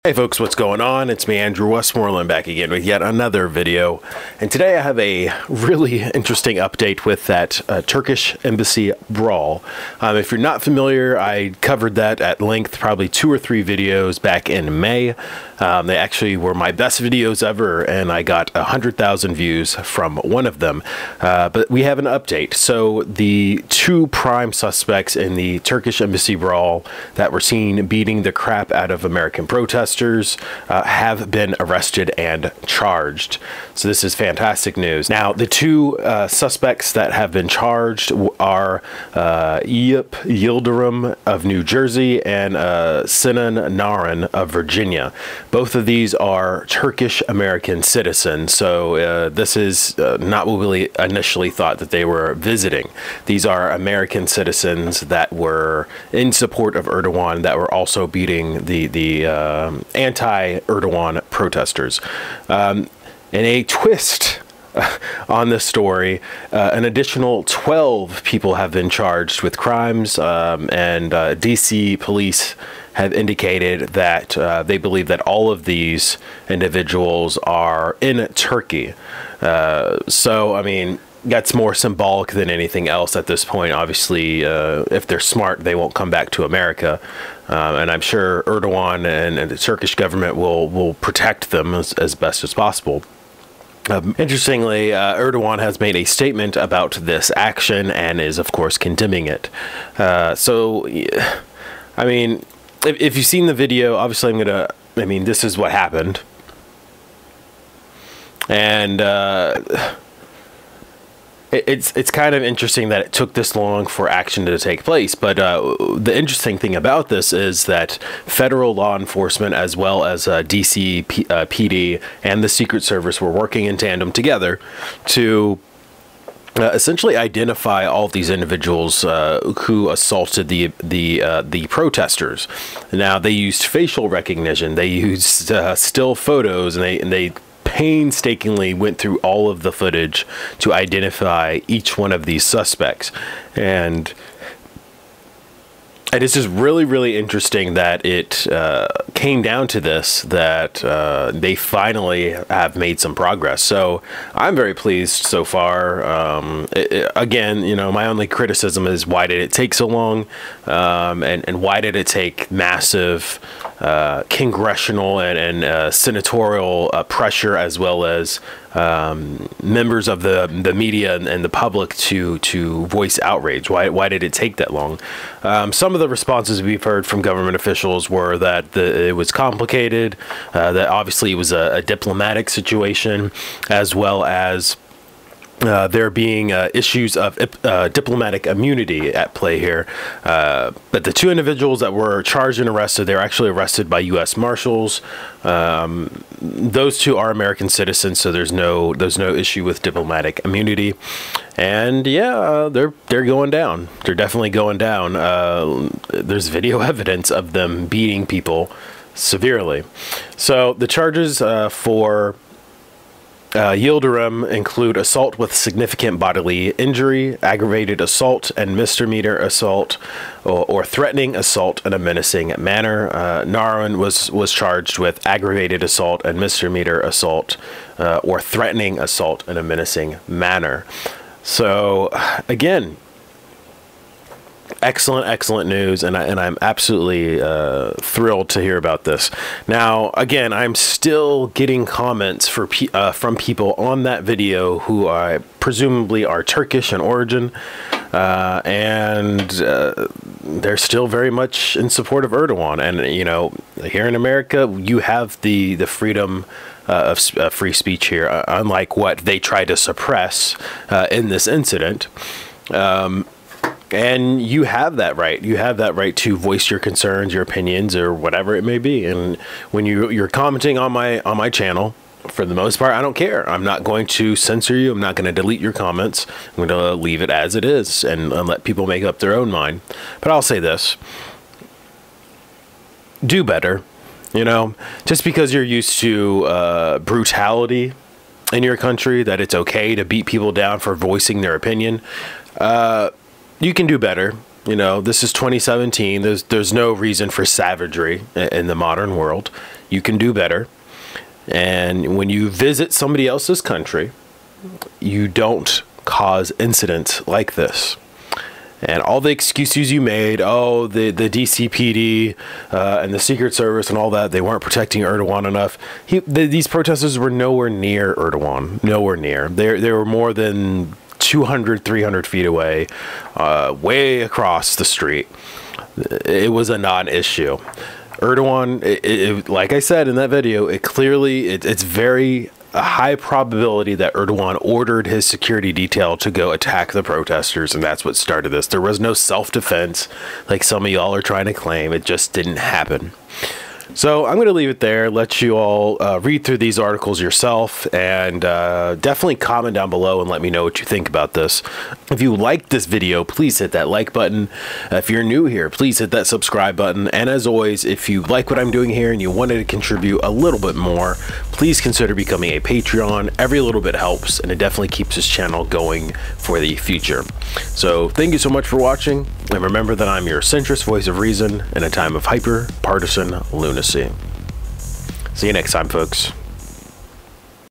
Hey folks, what's going on? It's me, Andrew Westmoreland, back again with yet another video. And today I have a really interesting update with that Turkish Embassy Brawl. If you're not familiar, I covered that at length, probably 2 or 3 videos back in May. They actually were my best videos ever, and I got 100,000 views from one of them. But we have an update. So the 2 prime suspects in the Turkish Embassy Brawl that were seen beating the crap out of American protesters have been arrested and charged. So this is fantastic news. Now, the 2 suspects that have been charged are Yildirim of New Jersey and Sinan Naran of Virginia. Both of these are Turkish American citizens, so this is not what we initially thought that they were visiting. These are American citizens that were in support of Erdogan, that were also beating the anti-Erdogan protesters. In a twist on this story, an additional 12 people have been charged with crimes, and DC police have indicated that they believe that all of these individuals are in Turkey. So, I mean, that's more symbolic than anything else at this point. Obviously, if they're smart, they won't come back to America. And I'm sure Erdogan and the Turkish government will protect them as best as possible. Interestingly, Erdogan has made a statement about this action and is, of course, condemning it. So, I mean, if you've seen the video, obviously this is what happened. And it's kind of interesting that it took this long for action to take place. But the interesting thing about this is that federal law enforcement, as well as DC PD and the Secret Service, were working in tandem together to essentially identify all of these individuals who assaulted the protesters. Now, they used facial recognition, they used still photos, and they painstakingly went through all of the footage to identify each one of these suspects. And it's just really, really interesting that it came down to this, that they finally have made some progress. So I'm very pleased so far. Again, you know, my only criticism is, why did it take so long? And why did it take massive congressional and senatorial pressure, as well as members of the media and the public to voice outrage? Why did it take that long? Some of the responses we've heard from government officials were that it was complicated, that obviously it was a diplomatic situation, as well as there being issues of diplomatic immunity at play here. But the 2 individuals that were charged and arrested, they're actually arrested by U.S. Marshals. Those 2 are American citizens, so there's no issue with diplomatic immunity. And yeah, they're going down. They're definitely going down. There's video evidence of them beating people severely. So the charges for Yildirim include assault with significant bodily injury, aggravated assault, and misdemeanor assault, or threatening assault in a menacing manner. Naran was charged with aggravated assault and misdemeanor assault, or threatening assault in a menacing manner. So again, excellent news, and I'm absolutely thrilled to hear about this. Now, again, I'm still getting comments from people on that video who presumably are Turkish in origin, and they're still very much in support of Erdogan. And you know, here in America, you have the freedom of free speech here, unlike what they try to suppress in this incident. And you have that right. You have that right to voice your concerns, your opinions, or whatever it may be. And when you're commenting on my channel, for the most part, I don't care. I'm not going to censor you. I'm not going to delete your comments. I'm going to leave it as it is and let people make up their own mind. But I'll say this: do better. You know, just because you're used to brutality in your country, that it's okay to beat people down for voicing their opinion, you can do better. You know, this is 2017. There's no reason for savagery in the modern world. you can do better. And when you visit somebody else's country, you don't cause incidents like this. And all the excuses you made, oh, the DCPD and the Secret Service and all that, they weren't protecting Erdogan enough. These protesters were nowhere near Erdogan, nowhere near. They were more than 200, 300 feet away, way across the street. It was a non-issue. Erdogan, like I said in that video, it's very a high probability that Erdogan ordered his security detail to go attack the protesters, and that's what started this. There was no self-defense like some of y'all are trying to claim. It just didn't happen. So I'm going to leave it there, let you all read through these articles yourself, and definitely comment down below and let me know what you think about this. If you liked this video, please hit that like button. If you're new here, please hit that subscribe button. And as always, if you like what I'm doing here and you wanted to contribute a little bit more, please consider becoming a Patreon. Every little bit helps, and it definitely keeps this channel going for the future. So thank you so much for watching, and remember that I'm your centrist voice of reason in a time of hyper-partisan lunacy. See you next time, folks.